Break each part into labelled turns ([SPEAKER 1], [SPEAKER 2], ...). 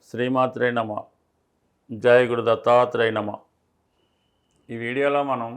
[SPEAKER 1] శ్రీమాత్రే నమ. జయ గురు దత్తాత్రేయ నమ. ఈ వీడియోలో మనం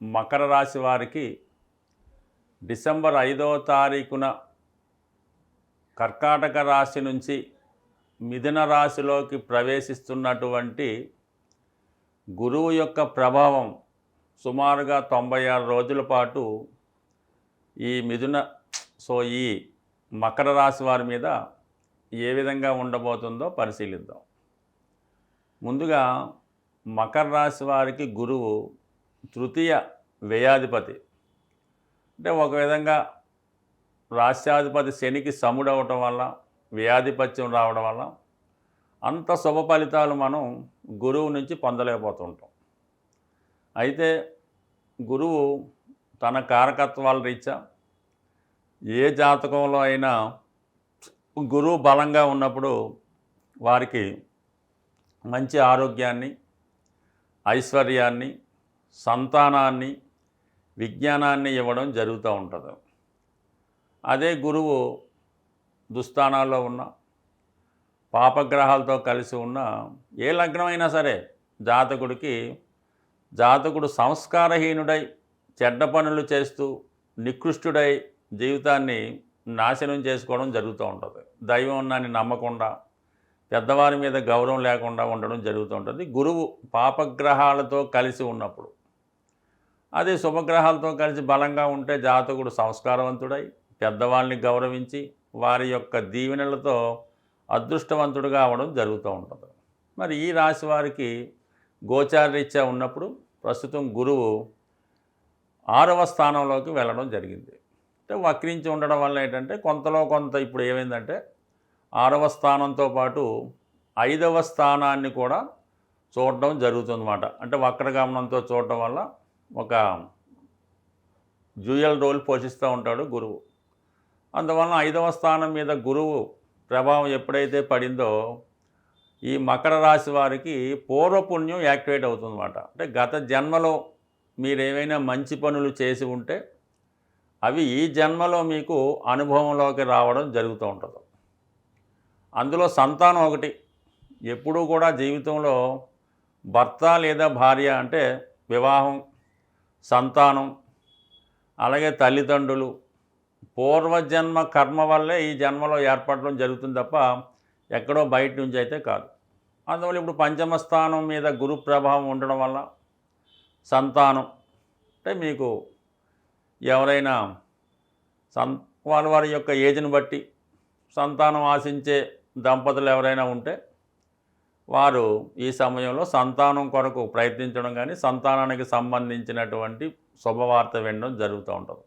[SPEAKER 1] మకర రాశి వారికి డిసెంబర్ 5వ తారీఖున కర్కాటక రాశి నుంచి మిథున రాశిలోకి ప్రవేశిస్తున్నటువంటి గురువు యొక్క ప్రభావం సుమారుగా 96 రోజుల పాటు ఈ మకర రాశి వారి మీద ఏ విధంగా ఉండబోతుందో పరిశీలిద్దాం. ముందుగా మకర రాశి వారికి గురువు తృతీయ వ్యయాధిపతి, అంటే ఒక విధంగా రాశ్యాధిపతి శనికి సముడవటం వల్ల వ్యయాధిపత్యం రావడం వల్ల అంత శుభ ఫలితాలు మనం గురువు నుంచి పొందలేకపోతుంటాం. అయితే గురువు తన కారకత్వాల రీత్యా ఏ జాతకంలో అయినా గురువు బలంగా ఉన్నప్పుడు వారికి మంచి ఆరోగ్యాన్ని, ఐశ్వర్యాన్ని, సంతానాన్ని, విజ్ఞానాన్ని ఇవ్వడం జరుగుతూ ఉంటుంది. అదే గురువు దుస్థానాల్లో ఉన్న పాపగ్రహాలతో కలిసి ఉన్న ఏ లగ్నమైనా సరే జాతకుడు సంస్కారహీనుడై చెడ్డ పనులు చేస్తూ నికృష్టుడై జీవితాన్ని నాశనం చేసుకోవడం జరుగుతూ ఉంటుంది. దైవం ఉన్నాన్ని నమ్మకుండా, పెద్దవారి మీద గౌరవం లేకుండా ఉండడం జరుగుతూ ఉంటుంది గురువు పాపగ్రహాలతో కలిసి ఉన్నప్పుడు. అదే శుభగ్రహాలతో కలిసి బలంగా ఉంటే జాతకుడు సంస్కారవంతుడై పెద్దవాళ్ళని గౌరవించి వారి యొక్క దీవెనలతో అదృష్టవంతుడుగా అవడం జరుగుతూ ఉంటుంది. మరి ఈ రాశి వారికి గోచారరీత్యా ఉన్నప్పుడు ప్రస్తుతం గురువు 6వ స్థానంలోకి వెళ్ళడం జరిగింది. అంటే వక్రించి ఉండడం వల్ల ఏంటంటే కొంత ఇప్పుడు ఏమైందంటే 6వ స్థానంతో పాటు 5వ స్థానాన్ని కూడా చూడడం జరుగుతుందన్నమాట. అంటే వక్రగమనంతో చూడడం వల్ల ఒక డ్యూయల్ రోల్ పోషిస్తూ ఉంటాడు గురువు. అందువలన 5వ స్థానం మీద గురువు ప్రభావం ఎప్పుడైతే పడిందో ఈ మకర రాశి వారికి పూర్వపుణ్యం యాక్టివేట్ అవుతుందన్నమాట. అంటే గత జన్మలో మీరేమైనా మంచి పనులు చేసి ఉంటే అవి ఈ జన్మలో మీకు అనుభవంలోకి రావడం జరుగుతూ ఉంటుంది. అందులో సంతానం ఒకటి. ఎప్పుడూ కూడా జీవితంలో భర్త లేదా భార్య అంటే వివాహం, సంతానం, అలాగే తల్లిదండ్రులు పూర్వజన్మ కర్మ వల్లే ఈ జన్మలో ఏర్పడడం జరుగుతుంది తప్ప ఎక్కడో బయట నుంచి అయితే కాదు. అందువల్ల ఇప్పుడు పంచమ స్థానం మీద గురు ప్రభావం ఉండడం వల్ల సంతానం అంటే మీకు ఎవరైనా వారి యొక్క ఏజ్ని బట్టి సంతానం ఆశించే దంపతులు ఎవరైనా ఉంటే వారు ఈ సమయంలో సంతానం కొరకు ప్రయత్నించడం కానీ సంతానానికి సంబంధించినటువంటి శుభవార్త వినడం జరుగుతూ ఉంటుంది.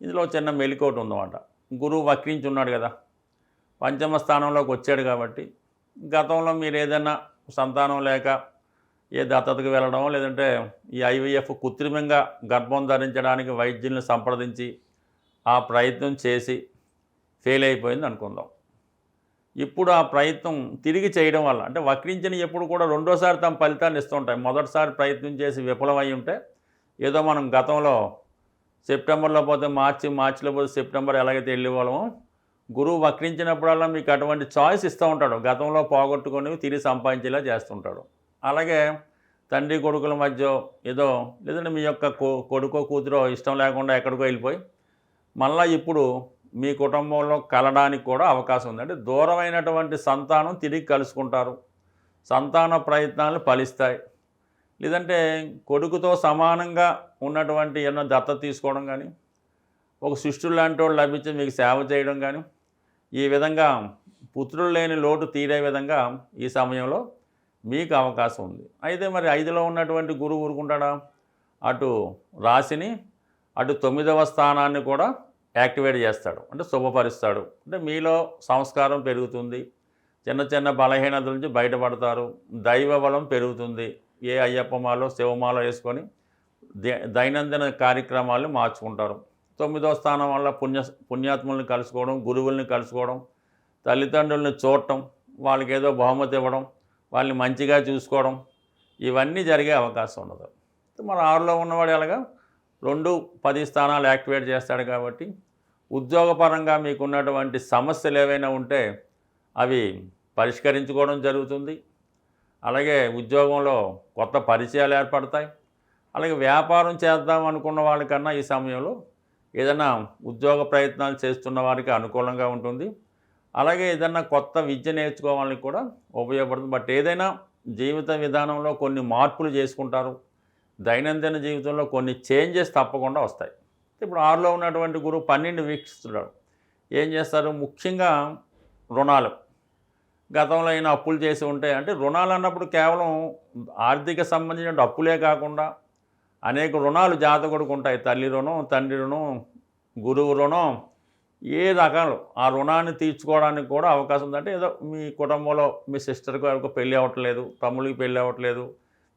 [SPEAKER 1] ఇందులో చిన్న మెలికోటు ఉందన్నమాట. గురువు వక్రించి ఉన్నాడు కదా, పంచమ స్థానంలోకి వచ్చాడు కాబట్టి గతంలో మీరు ఏదైనా సంతానం లేక ఏ దత్తతకు వెళ్ళడం లేదంటే ఈ IVF కృత్రిమంగా గర్భం ధరించడానికి వైద్యుల్ని సంప్రదించి ఆ ప్రయత్నం చేసి ఫెయిల్ అయిపోయింది అనుకుందాం. ఇప్పుడు ఆ ప్రయత్నం తిరిగి చేయడం వల్ల అంటే వక్రించిన ఎప్పుడు కూడా రెండోసారి తమ ఫలితాన్ని ఇస్తుంటాయి. మొదటిసారి ప్రయత్నం చేసి విఫలమై ఉంటే ఏదో మనం గతంలో సెప్టెంబర్లో పోతే మార్చిలో పోతే సెప్టెంబర్ ఎలాగైతే వెళ్ళేవాళ్ళమో గురువు వక్రించినప్పుడల్లా మీకు అటువంటి చాయిస్ ఇస్తూ ఉంటాడు. గతంలో పోగొట్టుకొని తిరిగి సంపాదించేలా చేస్తుంటాడు. అలాగే తండ్రి కొడుకుల మధ్య ఏదో లేదంటే మీ యొక్క కొడుకో కూతురో ఇష్టం లేకుండా ఎక్కడికో వెళ్ళిపోయి మళ్ళీ ఇప్పుడు మీ కుటుంబంలో కలడానికి కూడా అవకాశం ఉంది. అంటే దూరమైనటువంటి సంతానం తిరిగి కలుసుకుంటారు, సంతాన ప్రయత్నాలు ఫలిస్తాయి. లేదంటే కొడుకుతో సమానంగా ఉన్నటువంటి ఎన్నో దత్తత తీసుకోవడం కానీ ఒక శిష్యుడు లాంటి వాళ్ళు లభించి మీకు సేవ చేయడం కానీ ఈ విధంగా పుత్రులు లేని లోటు తీరే విధంగా ఈ సమయంలో మీకు అవకాశం ఉంది. అయితే మరి 5లో ఉన్నటువంటి గురువు ఊరుకుంటాడా? అటు రాశిని అటు 9వ స్థానాన్ని కూడా యాక్టివేట్ చేస్తాడు, అంటే శుభపరుస్తాడు. అంటే మీలో సంస్కారం పెరుగుతుంది, చిన్న బలహీనతల నుంచి బయటపడతారు, దైవ బలం పెరుగుతుంది. ఏ అయ్యప్పమాలో శివమాలో వేసుకొని దైనందిన కార్యక్రమాలను మార్చుకుంటారు. 9వ స్థానం వల్ల పుణ్యాత్ముల్ని కలుసుకోవడం, గురువుల్ని కలుసుకోవడం, తల్లిదండ్రుల్ని చూడటం, వాళ్ళకి ఏదో బహుమతి ఇవ్వడం, వాళ్ళని మంచిగా చూసుకోవడం, ఇవన్నీ జరిగే అవకాశం ఉండదు. మరి 6లో ఉన్నవాడు ఎలాగా 2-10 స్థానాలు యాక్టివేట్ చేస్తాడు కాబట్టి ఉద్యోగపరంగా మీకున్నటువంటి సమస్యలు ఏవైనా ఉంటే అవి పరిష్కరించుకోవడం జరుగుతుంది. అలాగే ఉద్యోగంలో కొత్త పరిచయాలు ఏర్పడతాయి. అలాగే వ్యాపారం చేద్దాం అనుకున్న వాళ్ళకన్నా ఈ సమయంలో ఏదైనా ఉద్యోగ ప్రయత్నాలు చేస్తున్న వారికి అనుకూలంగా ఉంటుంది. అలాగే ఏదైనా కొత్త విద్య నేర్చుకోవాలని కూడా ఉపయోగపడుతుంది. బట్ ఏదైనా జీవిత విధానంలో కొన్ని మార్పులు చేసుకుంటారు. దైనందిన జీవితంలో కొన్ని చేంజెస్ తప్పకుండా వస్తాయి. ఇప్పుడు 6లో ఉన్నటువంటి గురువు 12 వీక్షిస్తున్నాడు. ఏం చేస్తారు? ముఖ్యంగా రుణాలు. గతంలో అయినా అప్పులు చేసి ఉంటే, అంటే రుణాలు అన్నప్పుడు కేవలం ఆర్థిక సంబంధించిన అప్పులే కాకుండా అనేక రుణాలు జాతకుడికి ఉంటాయి. తల్లి రుణం, తండ్రి రుణం, గురువు రుణం, ఏ రకాలు ఆ రుణాన్ని తీర్చుకోవడానికి కూడా అవకాశం ఉంది. అంటే ఏదో మీ కుటుంబంలో మీ సిస్టర్కి ఎవరికి పెళ్ళి అవ్వట్లేదు, తమ్ముడికి పెళ్ళి అవ్వట్లేదు,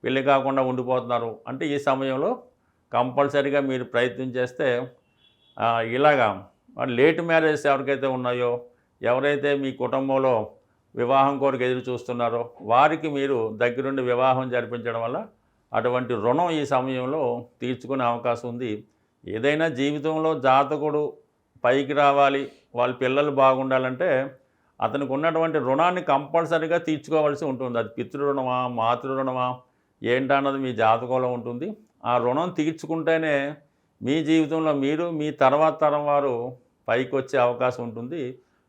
[SPEAKER 1] పెళ్ళి కాకుండా ఉండిపోతున్నారు అంటే ఈ సమయంలో కంపల్సరీగా మీరు ప్రయత్నం చేస్తే ఇలాగా లేట్ మ్యారేజెస్ ఎవరికైతే ఉన్నాయో, ఎవరైతే మీ కుటుంబంలో వివాహం కోరిక ఎదురు చూస్తున్నారో వారికి మీరు దగ్గరుండి వివాహం జరిపించడం వల్ల అటువంటి రుణం ఈ సమయంలో తీర్చుకునే అవకాశం ఉంది. ఏదైనా జీవితంలో జాతకుడు పైకి రావాలి, వాళ్ళ పిల్లలు బాగుండాలంటే అతనికి ఉన్నటువంటి రుణాన్ని కంపల్సరీగా తీర్చుకోవాల్సి ఉంటుంది. అది పితృరుణమా, మాతృరుణమా ఏంటన్నది మీ జాతకంలో ఉంటుంది. ఆ రుణం తీర్చుకుంటేనే మీ జీవితంలో మీరు, మీ తర్వాత తరం వారు పైకి వచ్చే అవకాశం ఉంటుంది.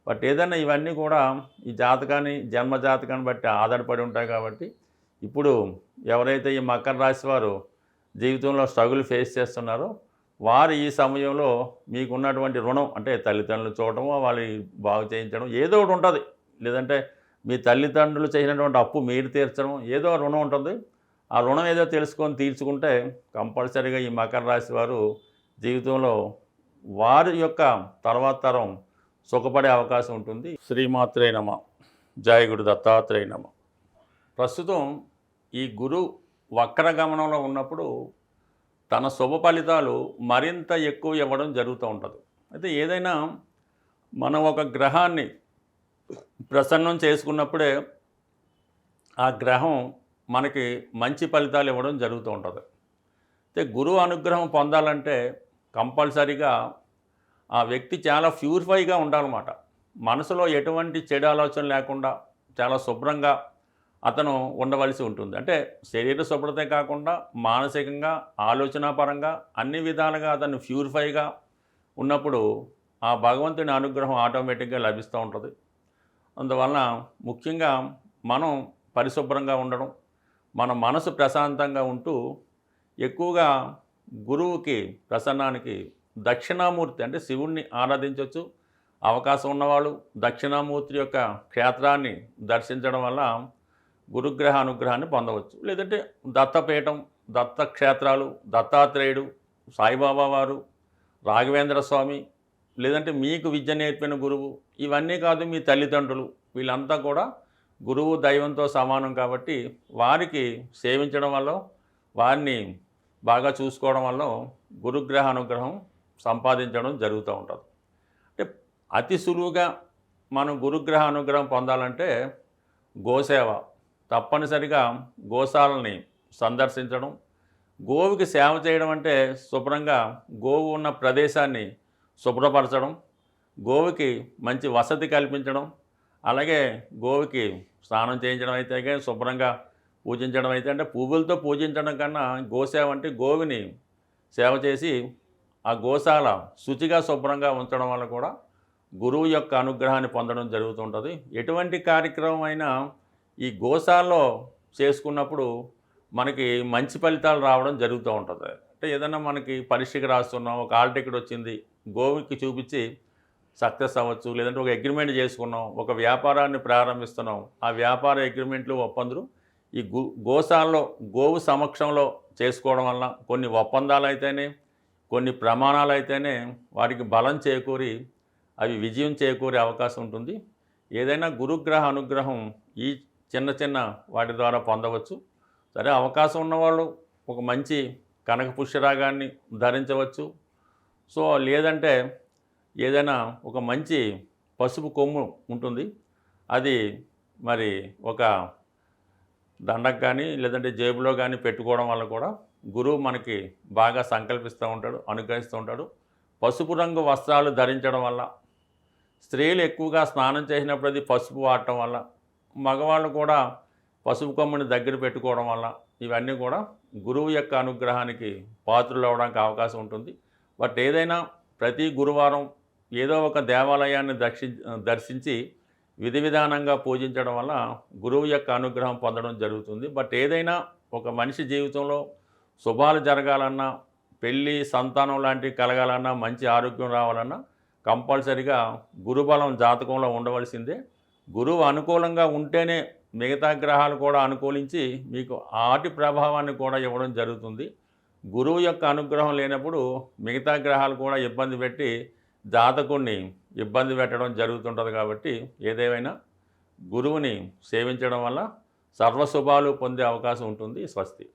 [SPEAKER 1] బట్ ఏదైనా ఇవన్నీ కూడా ఈ జాతకాన్ని, జన్మ జాతకాన్ని బట్టి ఆధారపడి ఉంటాయి. కాబట్టి ఇప్పుడు ఎవరైతే ఈ మకర రాశి వారు జీవితంలో స్ట్రగుల్ ఫేస్ చేస్తున్నారో వారు ఈ సమయంలో మీకున్నటువంటి రుణం, అంటే తల్లిదండ్రులు చూడటమో, వాళ్ళు బాగు చేయించడం ఏదో ఒకటి ఉంటుంది. లేదంటే మీ తల్లిదండ్రులు చేసినటువంటి అప్పు మీరు తీర్చడం, ఏదో రుణం ఉంటుంది. ఆ రుణం ఏదో తెలుసుకొని తీర్చుకుంటే కంపల్సరీగా ఈ మకర రాశి వారు జీవితంలో వారి యొక్క తర్వాత తరం సుఖపడే అవకాశం ఉంటుంది. శ్రీమాత్రే నమ. జయ గురు దత్తాత్రేయ నమ. ప్రస్తుతం ఈ గురు వక్రగమనంలో ఉన్నప్పుడు తన శుభ ఫలితాలు మరింత ఎక్కువ ఇవ్వడం జరుగుతూ ఉంటుంది. అయితే ఏదైనా మనం ఒక గ్రహాన్ని ప్రసన్నం చేసుకున్నప్పుడే ఆ గ్రహం మనకి మంచి ఫలితాలు ఇవ్వడం జరుగుతూ ఉంటుంది. అయితే గురువు అనుగ్రహం పొందాలంటే కంపల్సరీగా ఆ వ్యక్తి చాలా ప్యూరిఫైగా ఉండాలన్నమాట. మనసులో ఎటువంటి చెడు ఆలోచన లేకుండా చాలా శుభ్రంగా అతను ఉండవలసి ఉంటుంది. అంటే శరీర శుభ్రతే కాకుండా మానసికంగా, ఆలోచనాపరంగా అన్ని విధాలుగా అతను ప్యూరిఫైగా ఉన్నప్పుడు ఆ భగవంతుని అనుగ్రహం ఆటోమేటిక్గా లభిస్తూ ఉంటుంది. అందువలన ముఖ్యంగా మనం పరిశుభ్రంగా ఉండడం, మన మనసు ప్రశాంతంగా ఉంటూ ఎక్కువగా గురువుకి ప్రసన్నానికి దక్షిణామూర్తి అంటే శివుణ్ణి ఆరాధించవచ్చు. అవకాశం ఉన్నవాళ్ళు దక్షిణామూర్తి యొక్క క్షేత్రాన్ని దర్శించడం వల్ల గురుగ్రహ అనుగ్రహాన్ని పొందవచ్చు. లేదంటే దత్తపీఠం, దత్తక్షేత్రాలు, దత్తాత్రేయుడు, సాయిబాబా వారు, రాఘవేంద్ర స్వామి, లేదంటే మీకు విద్య నేర్పిన గురువు, ఇవన్నీ కాదు మీ తల్లిదండ్రులు, వీళ్ళంతా కూడా గురువు దైవంతో సమానం. కాబట్టి వారికి సేవించడం వల్ల, వారిని బాగా చూసుకోవడం వల్ల గురుగ్రహ అనుగ్రహం సంపాదించడం జరుగుతూ ఉంటుంది. అంటే అతి సులువుగా మనం గురుగ్రహ అనుగ్రహం పొందాలంటే గోసేవ, తప్పనిసరిగా గోశాలని సందర్శించడం, గోవుకి సేవ చేయడం అంటే శుభ్రంగా గోవు ఉన్న ప్రదేశాన్ని శుభ్రపరచడం, గోవుకి మంచి వసతి కల్పించడం, అలాగే గోవుకి స్నానం చేయించడం అయితే, శుభ్రంగా పూజించడం అయితే, అంటే పువ్వులతో పూజించడం కన్నా గోసేవ అంటే గోవుని సేవ చేసి ఆ గోశాల శుచిగా శుభ్రంగా ఉంచడం వల్ల కూడా గురువు యొక్క అనుగ్రహాన్ని పొందడం జరుగుతుంటుంది. ఎటువంటి కార్యక్రమం అయినా ఈ గోశాలలో చేసుకున్నప్పుడు మనకి మంచి ఫలితాలు రావడం జరుగుతూ ఉంటుంది. అంటే ఏదైనా మనకి పరీక్షకి రాస్తున్నాం, ఒక హాల్ టికెట్ వచ్చింది, గోవుకి చూపించి సక్సెస్ అవ్వచ్చు. లేదంటే ఒక అగ్రిమెంట్ చేసుకున్నాం, ఒక వ్యాపారాన్ని ప్రారంభిస్తున్నాం, ఆ వ్యాపార అగ్రిమెంట్లు ఒప్పందులు ఈ గోశాలలో గోవు సమక్షంలో చేసుకోవడం వల్ల కొన్ని ఒప్పందాలు అయితేనే, కొన్ని ప్రమాణాలు అయితేనే వారికి బలం చేకూరి అవి విజయం చేకూరే అవకాశం ఉంటుంది. ఏదైనా గురుగ్రహ అనుగ్రహం ఈ చిన్న చిన్న వాటి ద్వారా పొందవచ్చు. సరే, అవకాశం ఉన్నవాళ్ళు ఒక మంచి కనక పుష్యరాగాన్ని ధరించవచ్చు. సో లేదంటే ఏదైనా ఒక మంచి పసుపు కొమ్ము ఉంటుంది, అది మరి ఒక దండకు కానీ లేదంటే జేబులో కానీ పెట్టుకోవడం వల్ల కూడా గురువు మనకి బాగా సంకల్పిస్తూ ఉంటాడు, అనుగ్రహిస్తూ ఉంటాడు. పసుపు రంగు వస్త్రాలు ధరించడం వల్ల, స్త్రీలు ఎక్కువగా స్నానం చేసినప్పుడు అది పసుపు వాడటం వల్ల మగవాళ్ళు కూడా పసుపు కొమ్ముని దగ్గర పెట్టుకోవడం వల్ల ఇవన్నీ కూడా గురువు యొక్క అనుగ్రహానికి పాత్రలు అవడానికి అవకాశం ఉంటుంది. బట్ ఏదైనా ప్రతి గురువారం ఏదో ఒక దేవాలయాన్ని దర్శించి విధి విధానంగా పూజించడం వల్ల గురువు యొక్క అనుగ్రహం పొందడం జరుగుతుంది. బట్ ఏదైనా ఒక మనిషి జీవితంలో శుభాలు జరగాలన్నా, పెళ్ళి, సంతానం లాంటివి కలగాలన్నా, మంచి ఆరోగ్యం రావాలన్నా కంపల్సరిగా గురుబలం జాతకంలో ఉండవలసిందే. గురువు అనుకూలంగా ఉంటేనే మిగతా గ్రహాలు కూడా అనుకూలించి మీకు ఆటి ప్రభావాన్ని కూడా ఇవ్వడం జరుగుతుంది. గురువు యొక్క అనుగ్రహం లేనప్పుడు మిగతా గ్రహాలు కూడా ఇబ్బంది పెట్టి జాతకుణ్ణి ఇబ్బంది పెట్టడం జరుగుతుంటుంది. కాబట్టి ఏదేమైనా గురువుని సేవించడం వల్ల సర్వశుభాలు పొందే అవకాశం ఉంటుంది. స్వస్తి.